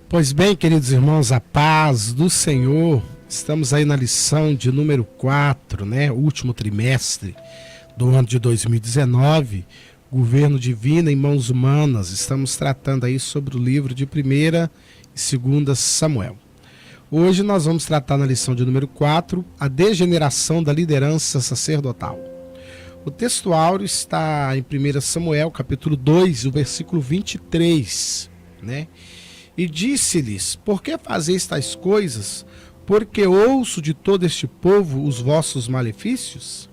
Pois bem, queridos irmãos, a paz do Senhor. Estamos aí na lição de número 4, né? Último trimestre do ano de 2019. Governo divino em mãos humanas. Estamos tratando aí sobre o livro de 1ª e 2ª Samuel. Hoje nós vamos tratar na lição de número 4, a degeneração da liderança sacerdotal. O texto áureo está em 1 Samuel, capítulo 2, o versículo 23, né? E disse-lhes: por que fazeis tais coisas? Porque ouço de todo este povo os vossos malefícios?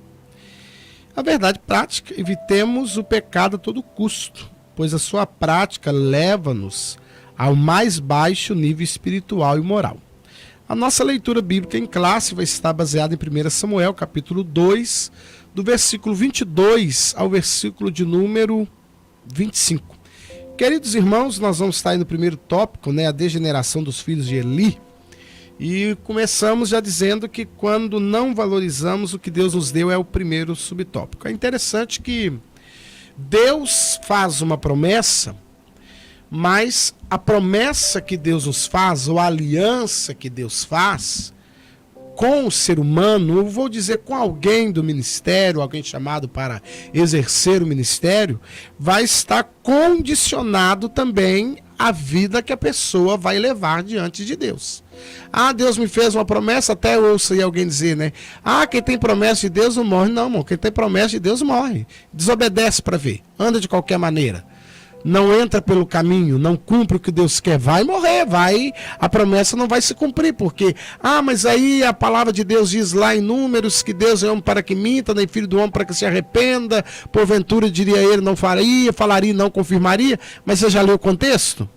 A verdade prática, evitemos o pecado a todo custo, pois a sua prática leva-nos ao mais baixo nível espiritual e moral. A nossa leitura bíblica em classe vai estar baseada em 1 Samuel, capítulo 2, do versículo 22 ao versículo de número 25. Queridos irmãos, nós vamos estar aí no primeiro tópico, né, a degeneração dos filhos de Eli. E começamos já dizendo que quando não valorizamos o que Deus nos deu é o primeiro subtópico. É interessante que Deus faz uma promessa, mas a promessa que Deus nos faz, ou a aliança que Deus faz com o ser humano, eu vou dizer com alguém do ministério, alguém chamado para exercer o ministério, vai estar condicionado também à vida que a pessoa vai levar diante de Deus. Ah, Deus me fez uma promessa, até eu ouço aí alguém dizer, né? Ah, quem tem promessa de Deus não morre. Não, irmão, quem tem promessa de Deus morre. Desobedece para ver, anda de qualquer maneira. Não entra pelo caminho, não cumpre o que Deus quer, vai morrer, a promessa não vai se cumprir, porque, mas aí a palavra de Deus diz lá em Números que Deus é homem para que minta, nem filho do homem para que se arrependa, porventura diria ele não faria, falaria não confirmaria, mas você já leu o contexto?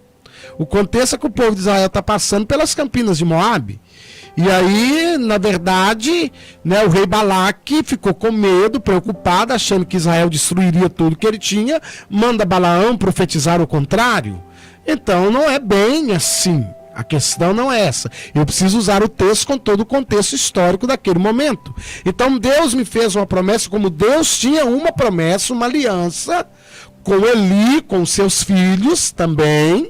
O contexto é que o povo de Israel está passando pelas campinas de Moabe. E aí, na verdade, né, o rei Balaque ficou com medo, preocupado, achando que Israel destruiria tudo que ele tinha, manda Balaão profetizar o contrário. Então não é bem assim. A questão não é essa. Eu preciso usar o texto com todo o contexto histórico daquele momento. Então Deus me fez uma promessa, como Deus tinha uma promessa, uma aliança com Eli, com seus filhos também.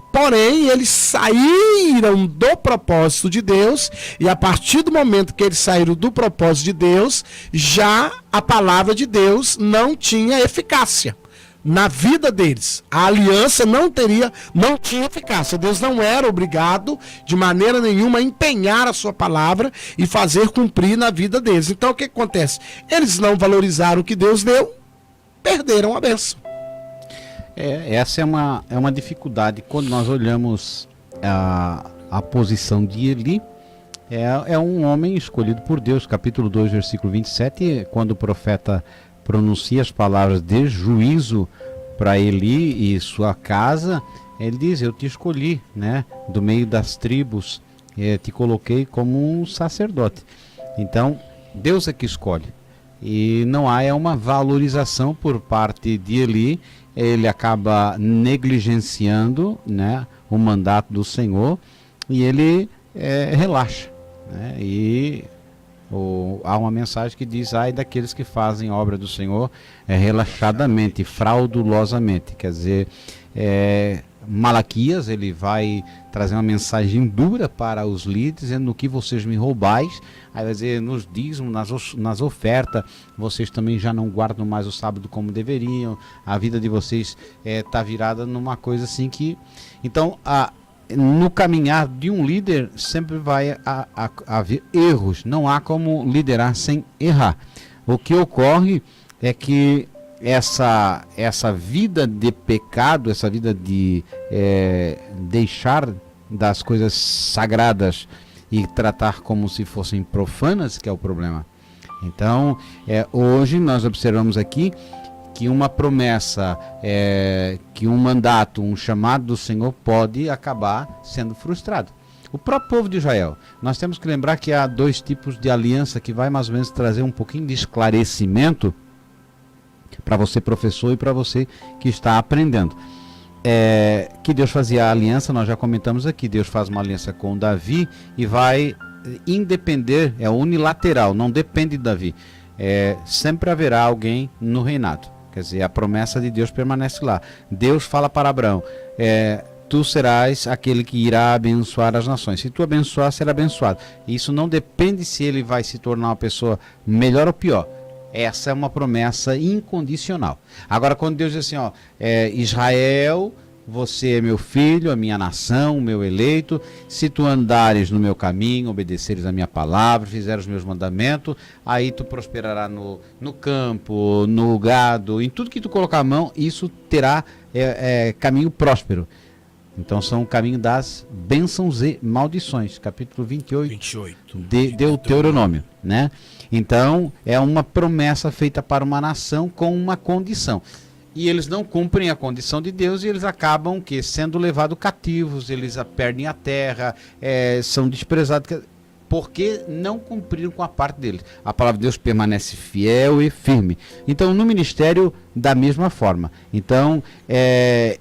Porém, eles saíram do propósito de Deus, e a partir do momento que eles saíram do propósito de Deus, já a palavra de Deus não tinha eficácia na vida deles. A aliança não tinha eficácia. Deus não era obrigado de maneira nenhuma a empenhar a sua palavra e fazer cumprir na vida deles. Então o que acontece? Eles não valorizaram o que Deus deu, perderam a bênção. Essa é uma dificuldade quando nós olhamos a posição de Eli. É um homem escolhido por Deus, capítulo 2, versículo 27, quando o profeta pronuncia as palavras de juízo para Eli e sua casa, ele diz: eu te escolhi, né, do meio das tribos, te coloquei como um sacerdote. Então, Deus é que escolhe. E não há uma valorização por parte de Eli. Ele acaba negligenciando, né, o mandato do Senhor, e ele relaxa, né? E há uma mensagem que diz: ai daqueles que fazem obra do Senhor relaxadamente, fraudulosamente. Quer dizer, Malaquias, ele vai trazer uma mensagem dura para os líderes, dizendo: no que vocês me roubais. Aí vai dizer, nos dízimos, nas ofertas, vocês também já não guardam mais o sábado como deveriam, a vida de vocês está virada numa coisa assim que... Então, no caminhar de um líder sempre vai haver erros, não há como liderar sem errar. O que ocorre é que essa vida de pecado, essa vida de deixar das coisas sagradas e tratar como se fossem profanas, que é o problema. Então, hoje nós observamos aqui que uma promessa, que um mandato, um chamado do Senhor pode acabar sendo frustrado. O próprio povo de Israel, nós temos que lembrar que há 2 tipos de aliança que vai mais ou menos trazer um pouquinho de esclarecimento para você, professor, e para você que está aprendendo. Que Deus fazia a aliança, nós já comentamos aqui, Deus faz uma aliança com Davi e vai independer, unilateral, não depende de Davi. Sempre haverá alguém no reinado. Quer dizer, a promessa de Deus permanece lá. Deus fala para Abraão, tu serás aquele que irá abençoar as nações. Se tu abençoar, será abençoado. Isso não depende se ele vai se tornar uma pessoa melhor ou pior. Essa é uma promessa incondicional. Agora, quando Deus diz assim, ó, Israel, você é meu filho, a minha nação, o meu eleito, se tu andares no meu caminho, obedeceres a minha palavra, fizeres os meus mandamentos, aí tu prosperará no campo, no gado, em tudo que tu colocar a mão, isso terá caminho próspero. Então são o caminho das bênçãos e maldições, capítulo 28 de Deuteronômio, né? Então é uma promessa feita para uma nação com uma condição. E eles não cumprem a condição de Deus e eles acabam sendo levados cativos, eles perdem a terra, são desprezados, porque não cumpriram com a parte deles. A palavra de Deus permanece fiel e firme. Então, no ministério, da mesma forma. Então,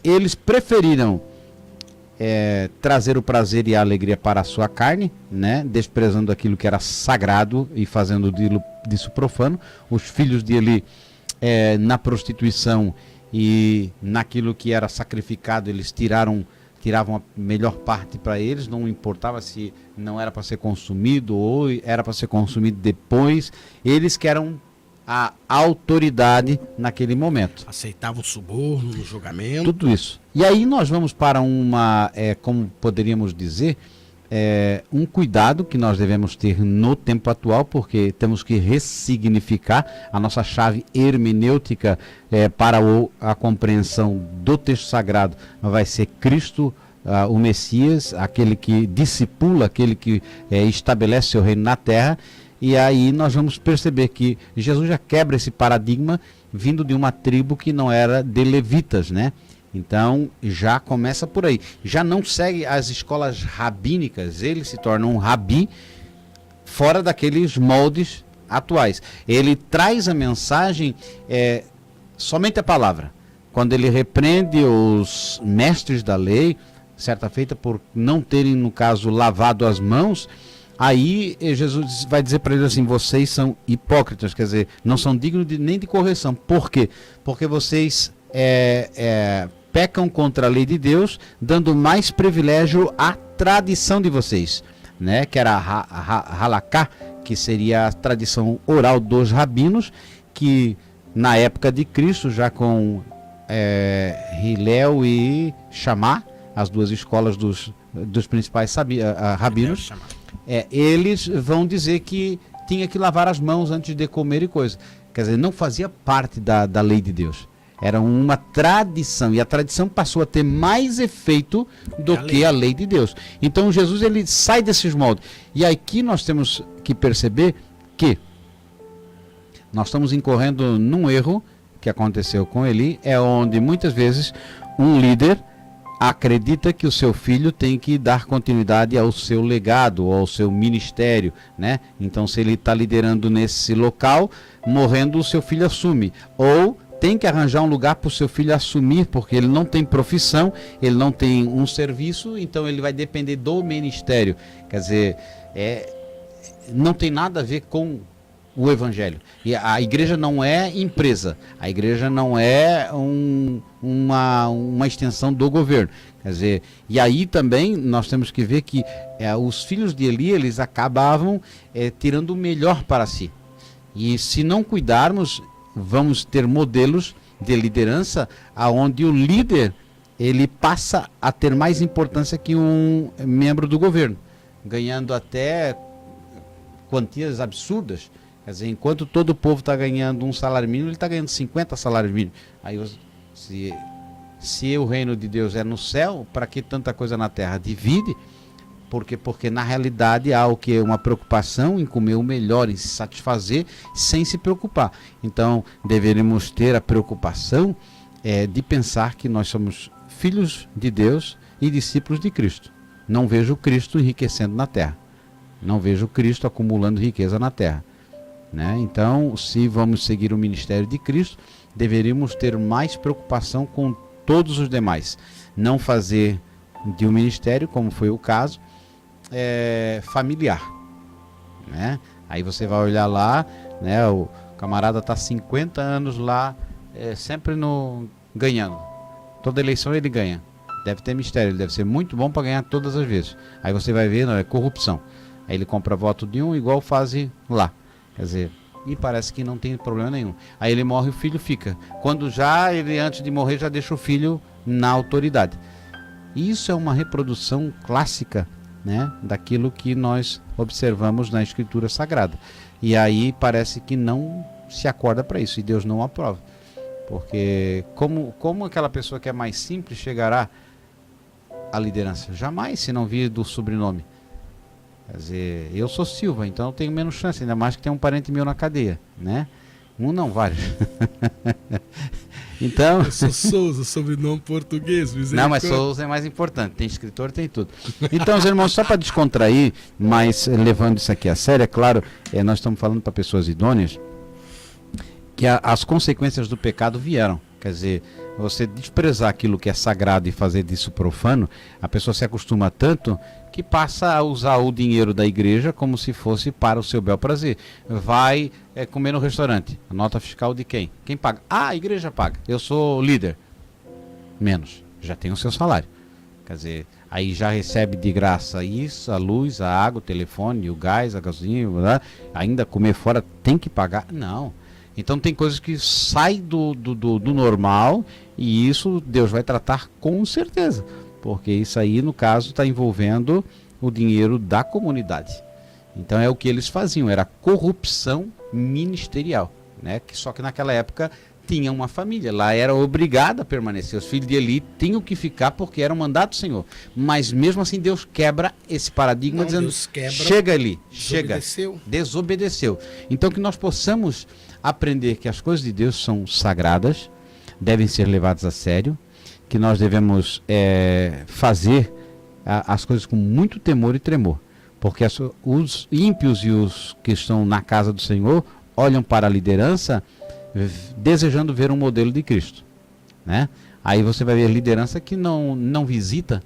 eles preferiram trazer o prazer e a alegria para a sua carne, né? Desprezando aquilo que era sagrado e fazendo disso profano. Os filhos de Eli, na prostituição e naquilo que era sacrificado, eles tiravam a melhor parte para eles, não importava se não era para ser consumido ou era para ser consumido depois, eles que eram a autoridade naquele momento. Aceitavam suborno no julgamento. Tudo isso. E aí nós vamos para como poderíamos dizer, um cuidado que nós devemos ter no tempo atual, porque temos que ressignificar a nossa chave hermenêutica para a compreensão do texto sagrado. Vai ser Cristo, o Messias, aquele que discipula, aquele que estabelece seu reino na terra. E aí nós vamos perceber que Jesus já quebra esse paradigma vindo de uma tribo que não era de levitas, né? Então já começa por aí. Já não segue as escolas rabínicas, ele se torna um rabi fora daqueles moldes atuais. Ele traz a mensagem, somente a palavra. Quando ele repreende os mestres da lei, certa feita por não terem, no caso, lavado as mãos, aí Jesus vai dizer para eles assim: vocês são hipócritas, quer dizer, não são dignos nem de correção. Por quê? Porque vocês pecam contra a lei de Deus, dando mais privilégio à tradição de vocês, né? Que era a halaká, que seria a tradição oral dos rabinos, que na época de Cristo, já com Hillel e Shammá, as duas escolas dos principais rabinos, eles vão dizer que tinha que lavar as mãos antes de comer e coisa. Quer dizer, não fazia parte da lei de Deus. Era uma tradição, e a tradição passou a ter mais efeito do que a lei de Deus. Então Jesus, ele sai desses moldes. E aqui nós temos que perceber que nós estamos incorrendo num erro que aconteceu com Eli, onde muitas vezes um líder acredita que o seu filho tem que dar continuidade ao seu legado, ou ao seu ministério, né? Então, se ele está liderando nesse local, morrendo, o seu filho assume. Ou tem que arranjar um lugar para o seu filho assumir, porque ele não tem profissão, ele não tem um serviço, então ele vai depender do ministério. Quer dizer, não tem nada a ver com o evangelho. E a igreja não é empresa, a igreja não é uma extensão do governo. Quer dizer, e aí também nós temos que ver que os filhos de Eli, eles acabavam tirando o melhor para si. E se não cuidarmos, vamos ter modelos de liderança aonde o líder, ele passa a ter mais importância que um membro do governo, ganhando até quantias absurdas. Quer dizer, enquanto todo o povo está ganhando um salário mínimo, ele está ganhando 50 salários mínimos. Aí, se o reino de Deus é no céu, para que tanta coisa na terra? Divide. Porque na realidade há o que? Uma preocupação em comer o melhor, em se satisfazer, sem se preocupar. Então, deveríamos ter a preocupação de pensar que nós somos filhos de Deus e discípulos de Cristo. Não vejo Cristo enriquecendo na terra. Não vejo Cristo acumulando riqueza na terra. Né? Então, se vamos seguir o ministério de Cristo, deveríamos ter mais preocupação com todos os demais. Não fazer de um ministério, como foi o caso, familiar. Né? Aí você vai olhar lá, né, o camarada está 50 anos lá, sempre ganhando. Toda eleição ele ganha. deve ter mistério, ele deve ser muito bom para ganhar todas as vezes. Aí você vai ver, não, é corrupção. Aí ele compra voto de um igual faz lá. Quer dizer, e parece que não tem problema nenhum. Aí ele morre, o filho fica. Quando já ele, antes de morrer, já deixa o filho na autoridade. Isso é uma reprodução clássica, né, daquilo que nós observamos na Escritura Sagrada. E aí parece que não se acorda para isso, e Deus não aprova. Porque como aquela pessoa que é mais simples chegará à liderança? Jamais, se não vir do sobrenome. Quer dizer, eu sou Silva, então eu tenho menos chance, ainda mais que tem um parente meu na cadeia, né? Um não, vários. Então... Eu sou Souza, sobrenome português. Não, mas Souza é mais importante, tem escritor, tem tudo. Então, os irmãos, só para descontrair, mas levando isso aqui a sério, é claro, nós estamos falando para pessoas idôneas, que as consequências do pecado vieram. Quer dizer, você desprezar aquilo que é sagrado e fazer disso profano, a pessoa se acostuma tanto que passa a usar o dinheiro da igreja como se fosse para o seu bel prazer. Vai comer no restaurante. A nota fiscal de quem? Quem paga? Ah, a igreja paga. Eu sou líder. Menos. Já tem o seu salário. Quer dizer, aí já recebe de graça isso, a luz, a água, o telefone, o gás, a gasolina, ainda comer fora tem que pagar? Não. Então tem coisas que saem do normal, e isso Deus vai tratar com certeza. Porque isso aí, no caso, está envolvendo o dinheiro da comunidade. Então é o que eles faziam, era corrupção ministerial, né? Só que naquela época tinha uma família, lá era obrigada a permanecer. Os filhos de Eli tinham que ficar porque era um mandato do Senhor. Mas mesmo assim Deus quebra esse paradigma, dizendo, Deus quebra, chega ali, desobedeceu. Então que nós possamos aprender que as coisas de Deus são sagradas, devem ser levadas a sério, que nós devemos fazer as coisas com muito temor e tremor, porque os ímpios e os que estão na casa do Senhor olham para a liderança desejando ver um modelo de Cristo, né? Aí você vai ver liderança que não visita.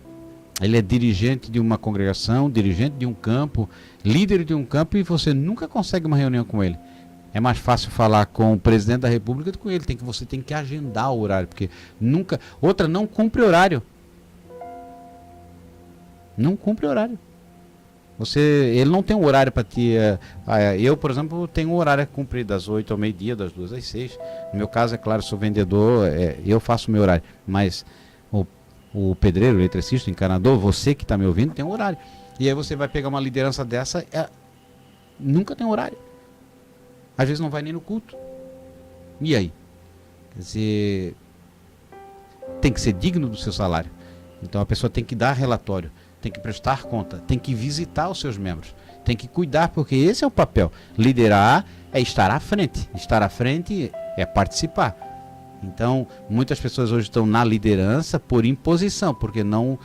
Ele é dirigente de uma congregação, dirigente de um campo, líder de um campo, e você nunca consegue uma reunião com ele. É mais fácil falar com o presidente da república do que com ele. Você tem que agendar o horário, porque nunca... Outra, não cumpre horário. Não cumpre horário. Ele não tem um horário para te... eu, por exemplo, tenho um horário a cumprir das 8 ao meio-dia, das 2 às 6. No meu caso, é claro, sou vendedor, eu faço o meu horário. Mas o pedreiro, o eletricista, o encanador, você que está me ouvindo, tem um horário. E aí você vai pegar uma liderança dessa, nunca tem horário. Às vezes não vai nem no culto. E aí? Quer dizer, tem que ser digno do seu salário. Então a pessoa tem que dar relatório, tem que prestar conta, tem que visitar os seus membros, tem que cuidar, porque esse é o papel. Liderar é estar à frente. Estar à frente é participar. Então, muitas pessoas hoje estão na liderança por imposição, porque não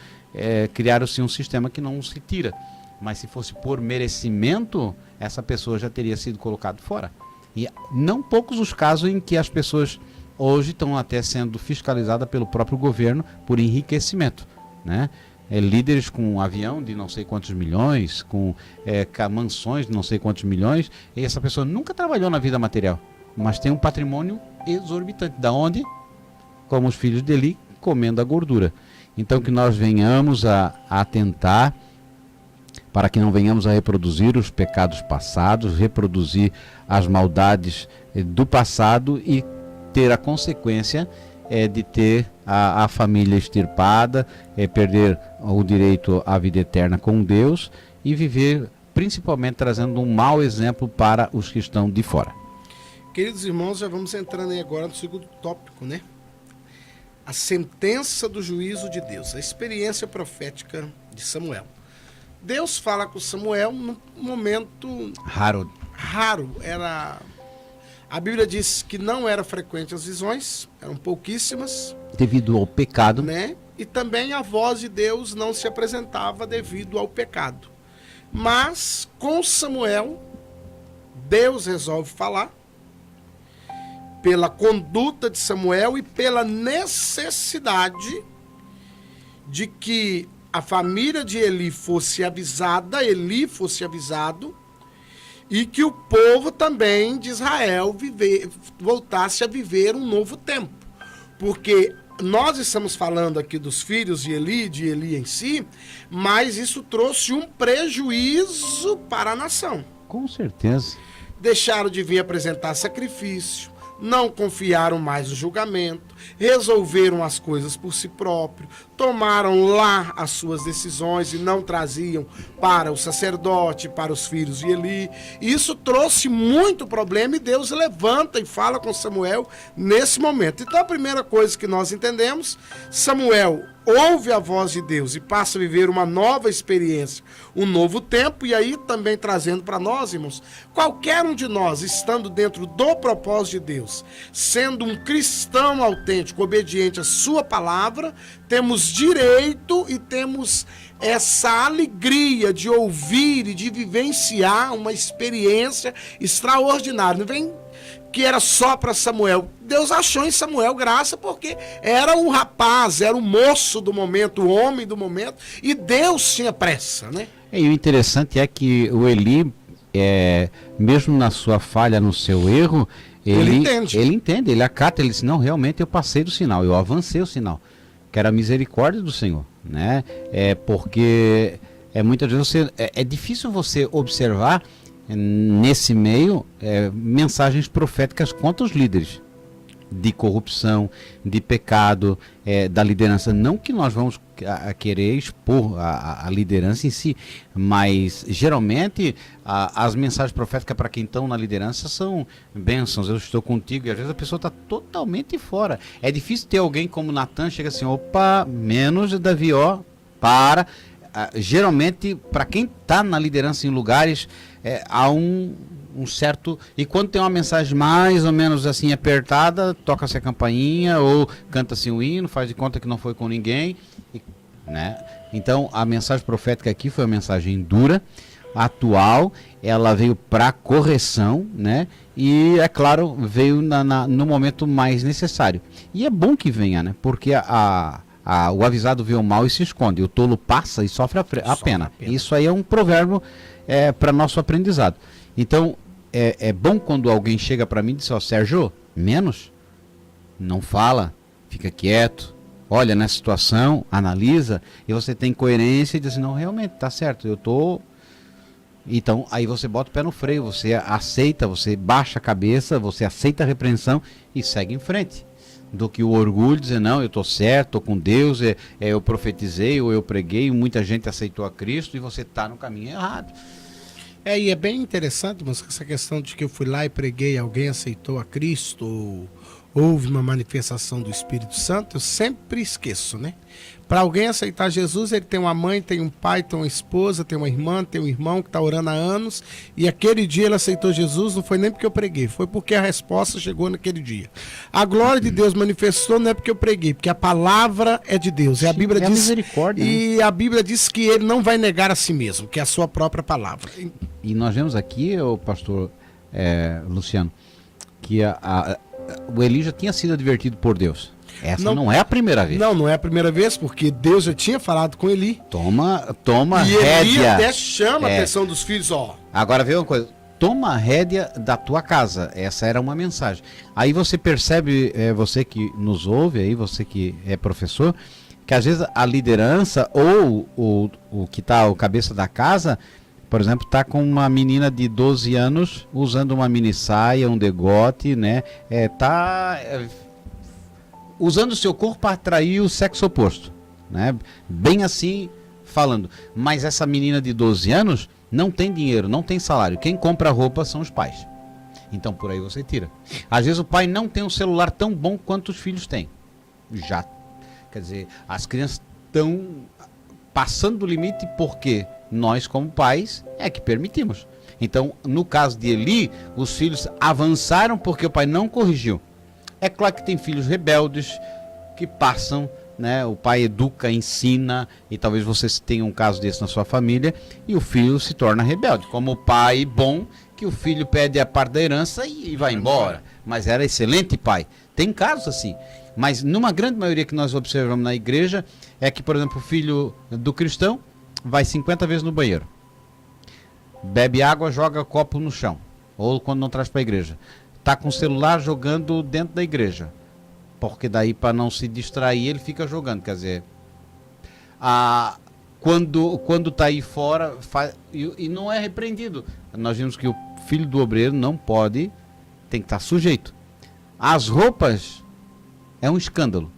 criaram-se um sistema que não se tira. Mas se fosse por merecimento, essa pessoa já teria sido colocada fora. E não poucos os casos em que as pessoas hoje estão até sendo fiscalizadas pelo próprio governo por enriquecimento, né? Líderes com um avião de não sei quantos milhões, com mansões de não sei quantos milhões, e essa pessoa nunca trabalhou na vida material, mas tem um patrimônio exorbitante. Da onde? Como os filhos de Eli, comendo a gordura. Então que nós venhamos a atentar para que não venhamos a reproduzir os pecados passados, reproduzir as maldades do passado e ter a consequência de ter a família extirpada, perder o direito à vida eterna com Deus e viver principalmente trazendo um mau exemplo para os que estão de fora. Queridos irmãos, já vamos entrando aí agora no segundo tópico, né? A sentença do juízo de Deus, a experiência profética de Samuel. Deus fala com Samuel num momento raro. A Bíblia diz que não era frequente as visões, eram pouquíssimas. Devido ao pecado. Né? E também a voz de Deus não se apresentava devido ao pecado. Mas com Samuel, Deus resolve falar, pela conduta de Samuel e pela necessidade de que a família de Eli fosse avisado, e que o povo também de Israel voltasse a viver um novo tempo. Porque nós estamos falando aqui dos filhos de Eli em si, mas isso trouxe um prejuízo para a nação. Com certeza. Deixaram de vir apresentar sacrifício, não confiaram mais no julgamento, resolveram as coisas por si próprios, tomaram lá as suas decisões e não traziam para o sacerdote, para os filhos de Eli. Isso trouxe muito problema e Deus levanta e fala com Samuel nesse momento. Então a primeira coisa que nós entendemos, Samuel ouve a voz de Deus e passa a viver uma nova experiência, um novo tempo, e aí também trazendo para nós, irmãos, qualquer um de nós estando dentro do propósito de Deus, sendo um cristão autêntico, obediente à sua palavra, temos direito e temos essa alegria de ouvir e de vivenciar uma experiência extraordinária. Não vem que era só para Samuel. Deus achou em Samuel graça porque era um rapaz, era o moço do momento, o homem do momento, e Deus tinha pressa, né? E o interessante é que o Eli, mesmo na sua falha, no seu erro, ele entende, ele acata, ele diz, não, realmente eu passei do sinal, eu avancei o sinal, que era a misericórdia do Senhor, né? Porque muitas vezes é difícil você observar nesse meio mensagens proféticas contra os líderes, de corrupção, de pecado, da liderança. Não que nós vamos querer expor a liderança em si, mas geralmente as mensagens proféticas para quem estão na liderança são bênçãos, eu estou contigo, e às vezes a pessoa está totalmente fora. É difícil ter alguém como Natan, chega assim, opa, menos Davi, ó, para. Geralmente, para quem está na liderança em lugares, há um certo... E quando tem uma mensagem mais ou menos assim apertada, toca-se a campainha ou canta-se um hino, faz de conta que não foi com ninguém, né? Então, a mensagem profética aqui foi uma mensagem dura, atual, ela veio para correção, né? E, é claro, veio no momento mais necessário. E é bom que venha, né? Porque o avisado vê o mal e se esconde, o tolo passa e sofre a pena. Isso aí é um provérbio para nosso aprendizado. Então, é bom quando alguém chega para mim e diz, ó, Sérgio, menos, não fala, fica quieto, olha na situação, analisa, e você tem coerência e diz, não, realmente, tá certo, eu tô... Então, aí você bota o pé no freio, você aceita, você baixa a cabeça, você aceita a repreensão e segue em frente. Do que o orgulho dizer, não, eu estou certo, estou com Deus, eu profetizei ou eu preguei, muita gente aceitou a Cristo e você está no caminho errado. E é bem interessante, mas essa questão de que eu fui lá e preguei, alguém aceitou a Cristo, ou houve uma manifestação do Espírito Santo, eu sempre esqueço, né? Para alguém aceitar Jesus, ele tem uma mãe, tem um pai, tem uma esposa, tem uma irmã, tem um irmão que está orando há anos, e aquele dia ele aceitou Jesus, não foi nem porque eu preguei, foi porque a resposta chegou naquele dia. A glória de Deus manifestou não é porque eu preguei, porque a palavra é de Deus, e a Bíblia diz, misericórdia, e a Bíblia diz que ele não vai negar a si mesmo, que é a sua própria palavra. E nós vemos aqui, o pastor Luciano, que o Eli já tinha sido advertido por Deus. Essa não é a primeira vez. Não é a primeira vez, porque Deus já tinha falado com Eli. Toma e rédea. E Eli até chama a atenção dos filhos, ó. Agora vê uma coisa, toma a rédea da tua casa. Essa era uma mensagem. Aí você percebe, você que nos ouve aí, você que é professor, que às vezes a liderança ou o que está o cabeça da casa, por exemplo, está com uma menina de 12 anos usando uma mini saia, um degote, né? Usando o seu corpo para atrair o sexo oposto, né? Bem assim falando. Mas essa menina de 12 anos não tem dinheiro, não tem salário. Quem compra roupa são os pais. Então por aí você tira. Às vezes o pai não tem um celular tão bom quanto os filhos têm. Já. Quer dizer, as crianças estão passando do limite porque nós, como pais, é que permitimos. Então, no caso de Eli, os filhos avançaram porque o pai não corrigiu. É claro que tem filhos rebeldes que passam, né? O pai educa, ensina, e talvez você tenha um caso desse na sua família, e o filho se torna rebelde. Como o pai bom, que o filho pede a parte da herança e vai embora. Mas era excelente pai. Tem casos assim. Mas numa grande maioria que nós observamos na igreja, é que, por exemplo, o filho do cristão vai 50 vezes no banheiro. Bebe água, joga copo no chão. Ou quando não traz para a igreja. Está com o celular jogando dentro da igreja. porque daí para não se distrair ele fica jogando, quer dizer, quando está aí fora e não é repreendido. Nós vimos que o filho do obreiro não pode, tem que estar sujeito. As roupas é um escândalo.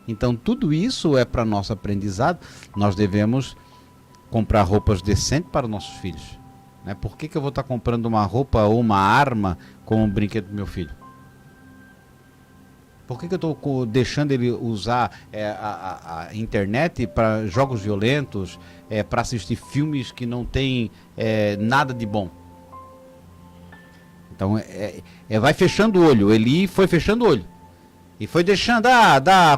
Então tudo isso é para nosso aprendizado. Nós devemos comprar roupas decentes para nossos filhos, né? Por que eu vou estar comprando uma roupa ou uma arma como um brinquedo do meu filho? Por que eu estou deixando ele usar a internet para jogos violentos, para assistir filmes que não tem nada de bom? Então, vai fechando o olho. Eli foi fechando o olho. E foi deixando,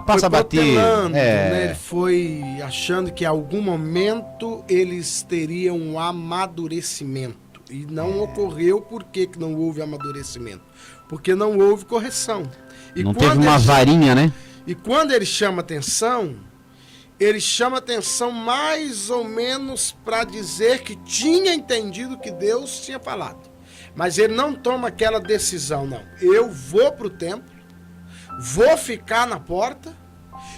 passa a bater. Né? Ele foi achando que em algum momento eles teriam um amadurecimento. E não ocorreu. Por que não houve amadurecimento? Porque não houve correção. E não teve uma varinha, né? E quando ele chama atenção mais ou menos para dizer que tinha entendido o que Deus tinha falado. Mas ele não toma aquela decisão, não. Eu vou para o templo, vou ficar na porta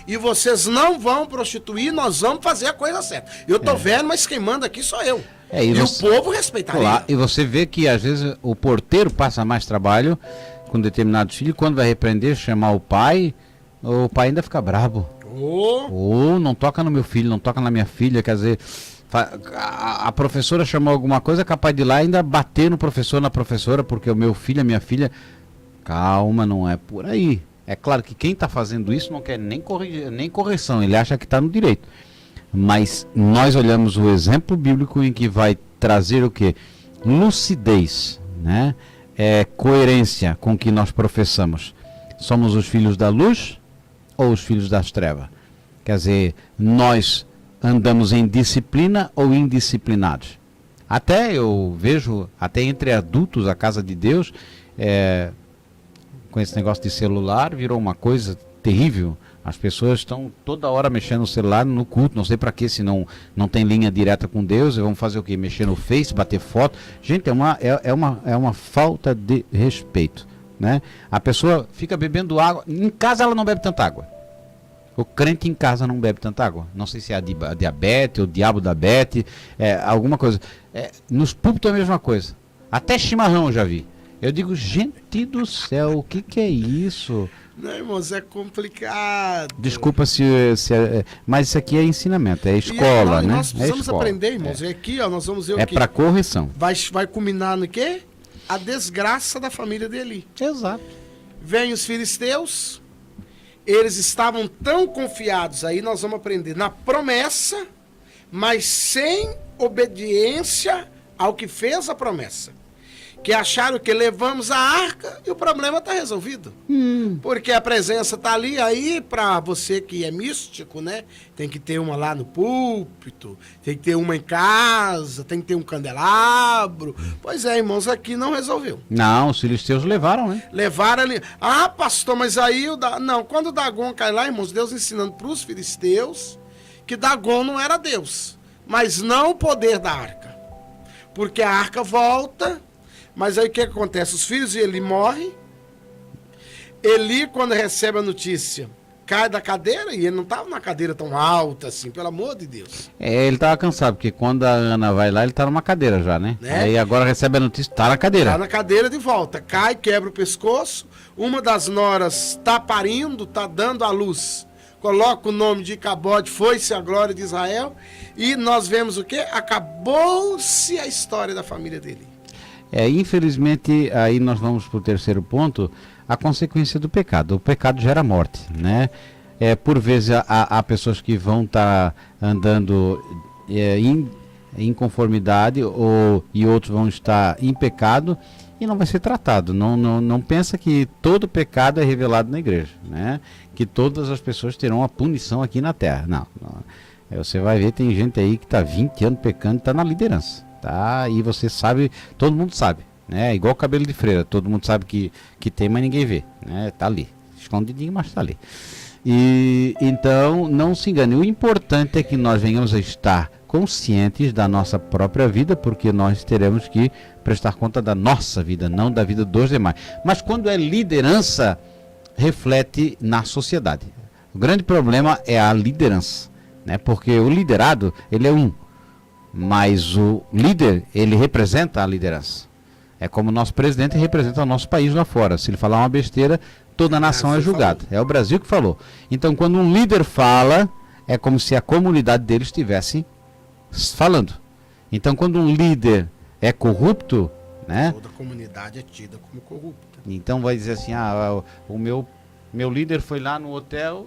e vocês não vão prostituir, nós vamos fazer a coisa certa. Eu tô vendo, mas quem manda aqui sou eu. E o povo respeitaria. Claro, e você vê que às vezes o porteiro passa mais trabalho com determinados filhos, quando vai repreender, chamar o pai ainda fica bravo. Não toca no meu filho, não toca na minha filha, quer dizer, a professora chamou alguma coisa, é capaz de ir lá ainda bater no professor, na professora, porque o meu filho, a minha filha, calma, não é por aí. É claro que quem está fazendo isso não quer nem correção, ele acha que está no direito. Mas nós olhamos o exemplo bíblico em que vai trazer o quê? Lucidez, né? Coerência com o que nós professamos. Somos os filhos da luz ou os filhos das trevas? Quer dizer, nós andamos em disciplina ou indisciplinados? Até eu vejo, até entre adultos, a casa de Deus, com esse negócio de celular, virou uma coisa terrível. As pessoas estão toda hora mexendo no celular no culto, não sei para que, se não tem linha direta com Deus, vão fazer o quê? Mexer no Face, bater foto. Gente, é uma falta de respeito, né? A pessoa fica bebendo água, em casa ela não bebe tanta água. O crente em casa não bebe tanta água. Não sei se é a diabetes, o diabo da bete, alguma coisa. Nos púlpitos é a mesma coisa. Até chimarrão eu já vi. Eu digo, gente do céu, o que é isso? Não, irmãos, é complicado. Desculpa mas isso aqui é ensinamento, é escola, né? Nós precisamos aprender, irmãos. Aqui, nós vamos ver o quê? É para correção. Vai culminar no quê? A desgraça da família de Eli. Exato. Vêm os filisteus, eles estavam tão confiados, aí nós vamos aprender, na promessa, mas sem obediência ao que fez a promessa. Que acharam que levamos a arca e o problema está resolvido. Porque a presença está ali, aí para você que é místico, né? Tem que ter uma lá no púlpito, tem que ter uma em casa, tem que ter um candelabro. Pois é, irmãos, aqui não resolveu. Não, os filisteus levaram, né? Levaram ali. Ah, pastor, mas aí não, quando o Dagon cai lá, irmãos, Deus ensinando para os filisteus que Dagon não era Deus, mas não o poder da arca. Porque a arca volta. Mas aí o que acontece? Os filhos de Eli morrem. Eli, quando recebe a notícia, cai da cadeira, e ele não estava na cadeira tão alta assim, pelo amor de Deus. Ele estava cansado, porque quando a Ana vai lá, ele está numa cadeira já, né? Aí agora recebe a notícia, está na cadeira. Está na cadeira de volta. Cai, quebra o pescoço. Uma das noras está parindo, está dando à luz. Coloca o nome de Icabode, foi-se a glória de Israel. E nós vemos o quê? Acabou-se a história da família dele. Infelizmente, aí nós vamos para o terceiro ponto, a consequência do pecado. O pecado gera morte, né? Por vezes há pessoas que vão estar andando em conformidade e outros vão estar em pecado e não vai ser tratado. Não pensa que todo pecado é revelado na igreja, né? Que todas as pessoas terão a punição aqui na terra. Não. Você vai ver, tem gente aí que está 20 anos pecando e está na liderança. Tá? E você sabe, todo mundo sabe, né? Igual cabelo de freira, todo mundo sabe que tem, mas ninguém vê, né? Tá ali, escondidinho, mas tá ali. E então não se engane, o importante é que nós venhamos a estar conscientes da nossa própria vida, porque nós teremos que prestar conta da nossa vida, não da vida dos demais. Mas quando é liderança, reflete na sociedade. O grande problema é a liderança, né? Porque o liderado, ele é um, mas o líder, ele representa a liderança. É como o nosso presidente representa o nosso país lá fora. Se ele falar uma besteira, toda a nação é julgada. É o Brasil que falou. Então, quando um líder fala, é como se a comunidade dele estivesse falando. Então, quando um líder é corrupto, né? Toda a comunidade é tida como corrupta. Então vai dizer assim, o meu líder foi lá no hotel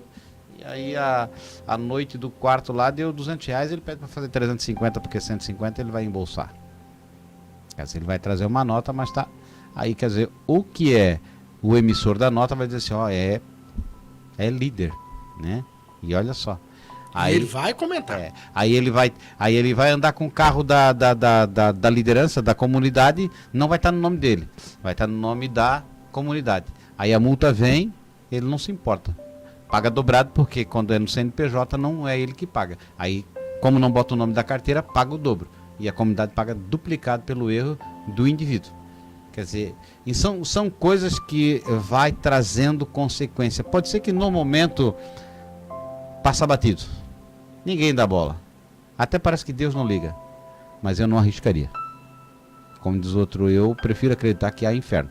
e aí a noite do quarto lá deu R$200, ele pede para fazer 350 porque 150 ele vai embolsar. Quer dizer, ele vai trazer uma nota, mas tá. Aí quer dizer, o que é o emissor da nota vai dizer assim, é líder, né? E olha só. Aí ele vai comentar. Aí ele vai andar com o carro da liderança, da comunidade, não vai estar no nome dele, vai estar no nome da comunidade. Aí a multa vem, ele não se importa. Paga dobrado, porque quando é no CNPJ não é ele que paga. Aí, como não bota o nome da carteira, paga o dobro. E a comunidade paga duplicado pelo erro do indivíduo. Quer dizer, e são coisas que vai trazendo consequência. Pode ser que no momento passa batido. Ninguém dá bola. Até parece que Deus não liga. Mas eu não arriscaria. Como diz outro, eu prefiro acreditar que há inferno.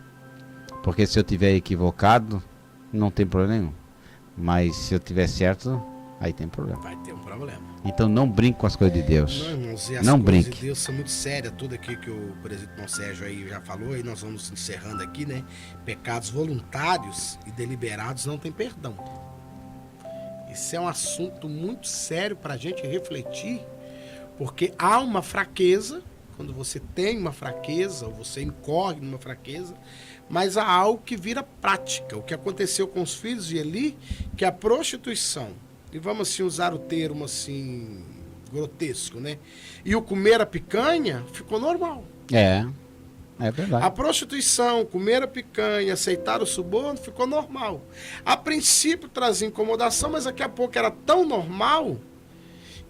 Porque se eu tiver equivocado, não tem problema nenhum. Mas se eu tiver certo, aí tem problema. Vai ter um problema. Então não brinque com as coisas de Deus. Não, irmãos, e as não coisas brinque. de Deus são muito sérias. Tudo aqui que o presidente Dom Sérgio aí já falou, aí nós vamos encerrando aqui, né? Pecados voluntários e deliberados não tem perdão. Esse é um assunto muito sério para a gente refletir, porque há uma fraqueza, quando você tem uma fraqueza, ou você incorre numa fraqueza, mas há algo que vira prática. O que aconteceu com os filhos de Eli, que é a prostituição. E vamos assim usar o termo assim, grotesco, né? E o comer a picanha ficou normal. É verdade. A prostituição, comer a picanha, aceitar o suborno, ficou normal. A princípio trazia incomodação, mas daqui a pouco era tão normal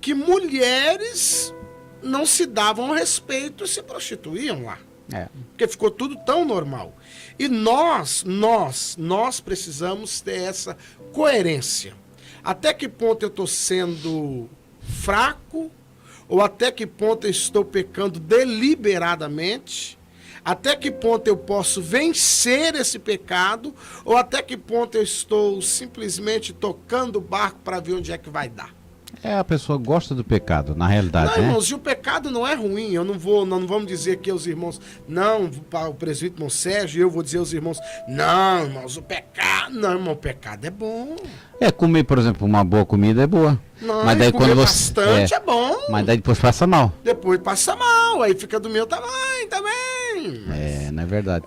que mulheres não se davam respeito e se prostituíam lá. Porque ficou tudo tão normal. E nós precisamos ter essa coerência. Até que ponto eu estou sendo fraco, ou até que ponto eu estou pecando deliberadamente, até que ponto eu posso vencer esse pecado, ou até que ponto eu estou simplesmente tocando o barco para ver onde é que vai dar. A pessoa gosta do pecado, na realidade. Não, irmãos, e o pecado não é ruim. Não vamos dizer que os irmãos, não, para o presbítero Dom Sérgio, eu vou dizer aos irmãos, não, irmãos, o pecado, não, irmão, o pecado é bom. Comer, por exemplo, uma boa comida é boa. Não, mas daí comer quando você bastante é bom. Mas daí depois passa mal. Depois passa mal, aí fica do meu tamanho também. Não é verdade.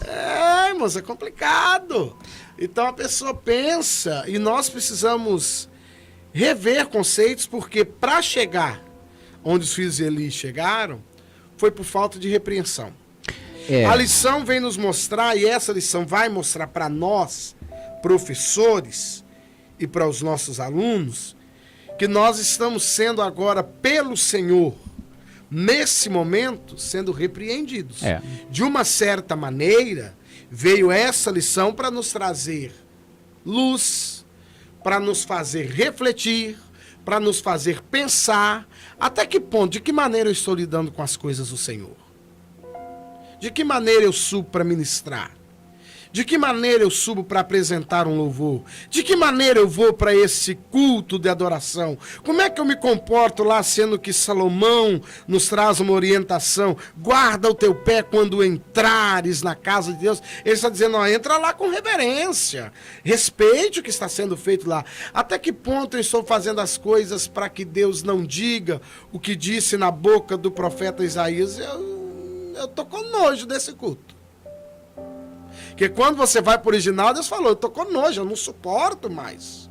Irmãos, é complicado. Então a pessoa pensa, e nós precisamos rever conceitos, porque para chegar onde os filhos de Eli chegaram, foi por falta de repreensão. A lição vem nos mostrar, e essa lição vai mostrar para nós, professores, e para os nossos alunos, que nós estamos sendo agora, pelo Senhor, nesse momento, sendo repreendidos. De uma certa maneira, veio essa lição para nos trazer luz, para nos fazer refletir, para nos fazer pensar, até que ponto, de que maneira eu estou lidando com as coisas do Senhor? De que maneira eu subo para ministrar? De que maneira eu subo para apresentar um louvor? De que maneira eu vou para esse culto de adoração? Como é que eu me comporto lá, sendo que Salomão nos traz uma orientação? Guarda o teu pé quando entrares na casa de Deus. Ele está dizendo, entra lá com reverência. Respeite o que está sendo feito lá. Até que ponto eu estou fazendo as coisas para que Deus não diga o que disse na boca do profeta Isaías? Eu estou com nojo desse culto. Porque quando você vai para o original, Deus falou, eu estou com nojo, eu não suporto mais.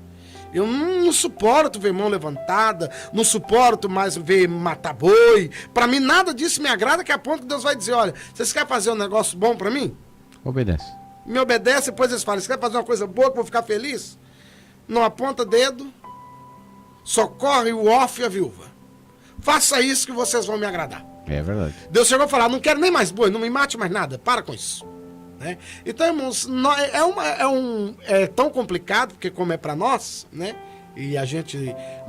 Eu não suporto ver mão levantada, não suporto mais ver matar boi. Para mim nada disso me agrada, que é a ponto que Deus vai dizer, olha, vocês querem fazer um negócio bom para mim? Obedece. Me obedece, depois eles falam, você quer fazer uma coisa boa que eu vou ficar feliz? Não aponta dedo, socorre o órfão e a viúva. Faça isso que vocês vão me agradar. É verdade. Deus chegou a falar, não quero nem mais boi, não me mate mais nada, para com isso. né? Então, irmãos, é tão complicado, porque como é para nós, né? E a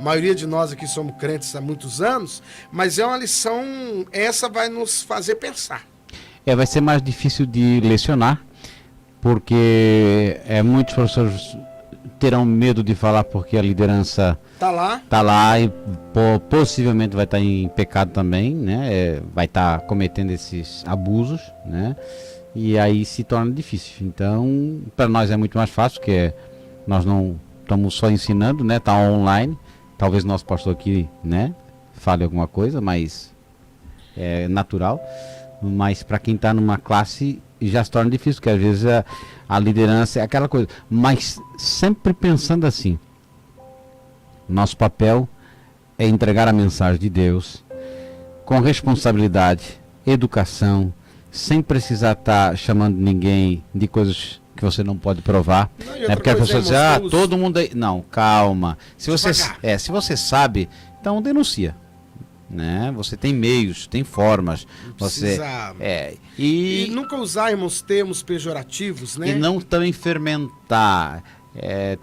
maioria de nós aqui somos crentes há muitos anos, mas é uma lição, essa vai nos fazer pensar. Vai ser mais difícil de lecionar, porque muitos professores terão medo de falar porque a liderança tá lá e possivelmente vai estar em pecado também, né? Vai estar cometendo esses abusos, né? E aí se torna difícil. Então, para nós é muito mais fácil, porque nós não estamos só ensinando, né? Tá online. Talvez nosso pastor aqui, né, fale alguma coisa, mas é natural. Mas para quem está numa classe já se torna difícil, porque às vezes a liderança é aquela coisa. Mas sempre pensando assim, nosso papel é entregar a mensagem de Deus com responsabilidade, educação, sem precisar estar chamando ninguém de coisas que você não pode provar. Não, porque a pessoa diz, todo mundo aí. Não, calma. Se você sabe, então denuncia. Né? Você tem meios, tem formas. E nunca usar, irmãos, termos pejorativos, né? E não também fermentar,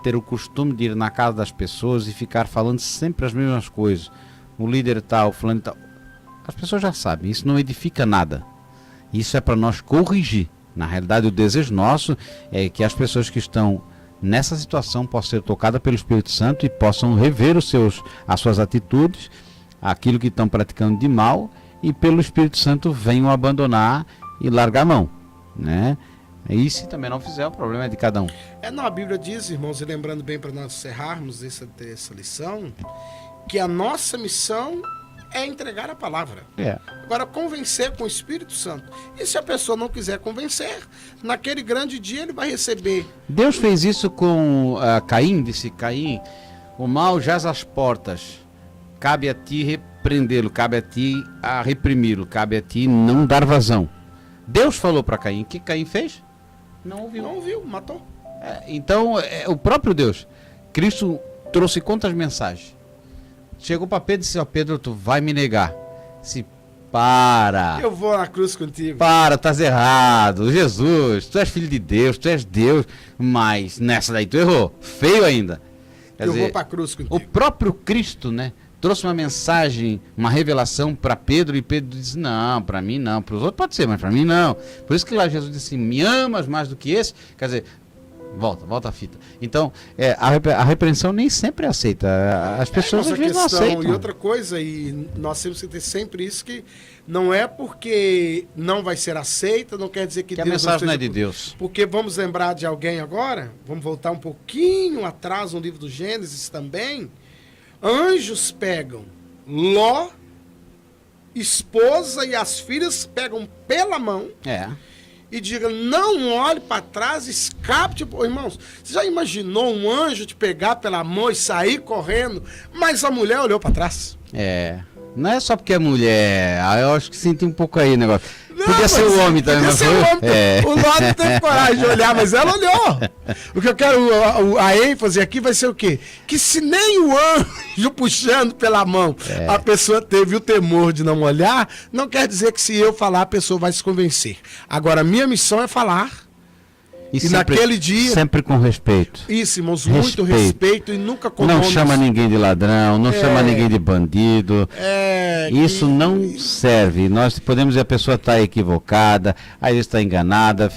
ter o costume de ir na casa das pessoas e ficar falando sempre as mesmas coisas. O líder tal, o fulano tal. As pessoas já sabem, isso não edifica nada. Isso é para nós corrigir. Na realidade, o desejo nosso é que as pessoas que estão nessa situação possam ser tocadas pelo Espírito Santo e possam rever as suas atitudes, aquilo que estão praticando de mal, e pelo Espírito Santo venham abandonar e largar a mão, né? E se também não fizer, o problema é de cada um. A Bíblia diz, irmãos, e lembrando bem para nós encerrarmos essa lição, que a nossa missão é entregar a palavra. Agora, convencer com o Espírito Santo. E se a pessoa não quiser convencer, naquele grande dia ele vai receber. Deus fez isso com Caim, disse Caim, o mal jaz às portas. Cabe a ti repreendê-lo, cabe a ti a reprimi-lo, cabe a ti não dar vazão. Deus falou para Caim, o que Caim fez? Não ouviu, matou. Então, o próprio Deus, Cristo trouxe quantas mensagens? Chegou para Pedro e disse, Pedro, tu vai me negar. Para. Eu vou na cruz contigo. Para, estás errado. Jesus, tu és filho de Deus, tu és Deus, mas nessa daí tu errou, feio ainda. Eu vou para a cruz contigo. O próprio Cristo, né? Trouxe uma mensagem, uma revelação para Pedro, e Pedro disse, não, para mim não, para os outros pode ser, mas para mim não. Por isso que lá Jesus disse, me amas mais do que esse, quer dizer, volta a fita. Então, a repreensão nem sempre é aceita, as pessoas às vezes não aceitam. E outra coisa, e nós temos que ter sempre isso, que não é porque não vai ser aceita, não quer dizer que Deus a mensagem não é de Deus. Porque vamos lembrar de alguém agora, vamos voltar um pouquinho atrás no livro do Gênesis também. Anjos pegam Ló, esposa e as filhas pegam pela mão e digam, não olhe para trás, escape. Irmãos, você já imaginou um anjo te pegar pela mão e sair correndo, mas a mulher olhou para trás? Não é só porque é mulher, eu acho que senti um pouco aí o negócio. Não, podia ser o homem também. Podia ser o homem. O Ló não teve coragem de olhar, mas ela olhou. O que eu quero, a ênfase aqui vai ser o quê? Que se nem o anjo puxando pela mão, a pessoa teve o temor de não olhar, não quer dizer que se eu falar, a pessoa vai se convencer. Agora, a minha missão é falar. E sempre, naquele dia... Sempre com respeito. Isso, irmãos, muito respeito e nunca com Não chama ninguém de ladrão, não chama ninguém de bandido. Isso não serve. Nós podemos dizer, a pessoa está equivocada, aí está enganada.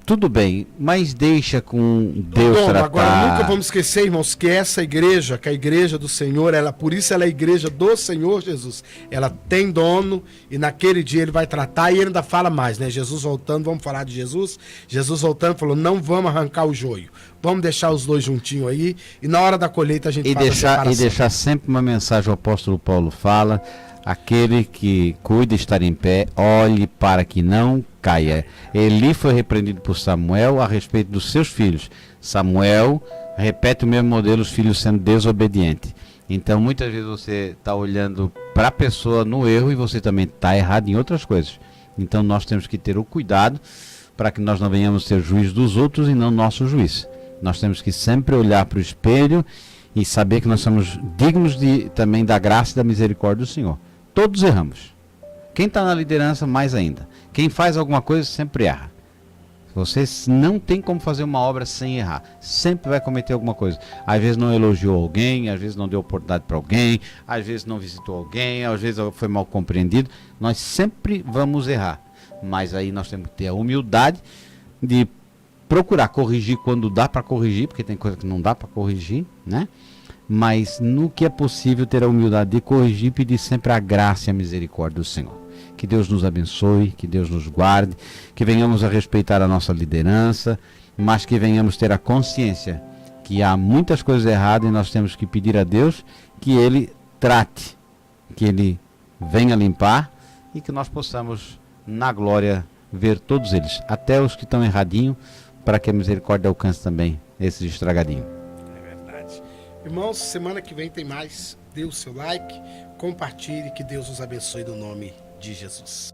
Tudo bem, mas deixa com Deus tratar. Agora, nunca vamos esquecer, irmãos, que essa igreja, que a igreja do Senhor, por isso ela é a igreja do Senhor Jesus. Ela tem dono e naquele dia ele vai tratar, e ele ainda fala mais, né? Jesus voltando, vamos falar de Jesus. Jesus voltando falou, não vamos arrancar o joio. Vamos deixar os dois juntinhos aí e na hora da colheita a gente faz a separação. E deixar sempre uma mensagem, o apóstolo Paulo fala, aquele que cuida de estar em pé, olhe para que não caia. Eli foi repreendido por Samuel a respeito dos seus filhos. Samuel repete o mesmo modelo, os filhos sendo desobedientes. Então, muitas vezes você está olhando para a pessoa no erro e você também está errado em outras coisas. Então, nós temos que ter o cuidado para que nós não venhamos ser juiz dos outros e não nosso juiz. Nós temos que sempre olhar para o espelho e saber que nós somos dignos também da graça e da misericórdia do Senhor. Todos erramos. Quem está na liderança, mais ainda. Quem faz alguma coisa sempre erra. Você não tem como fazer uma obra sem errar. Sempre vai cometer alguma coisa. Às vezes não elogiou alguém, às vezes não deu oportunidade para alguém, às vezes não visitou alguém, às vezes foi mal compreendido. Nós sempre vamos errar. Mas aí nós temos que ter a humildade de procurar corrigir quando dá para corrigir, porque tem coisa que não dá para corrigir, né? Mas no que é possível ter a humildade de corrigir e pedir sempre a graça e a misericórdia do Senhor. Que Deus nos abençoe, que Deus nos guarde, que venhamos a respeitar a nossa liderança, mas que venhamos ter a consciência que há muitas coisas erradas e nós temos que pedir a Deus que Ele trate, que Ele venha limpar e que nós possamos, na glória, ver todos eles, até os que estão erradinhos, para que a misericórdia alcance também esses estragadinhos. É verdade. Irmãos, semana que vem tem mais. Dê o seu like, compartilhe, que Deus nos abençoe no nome de Jesus.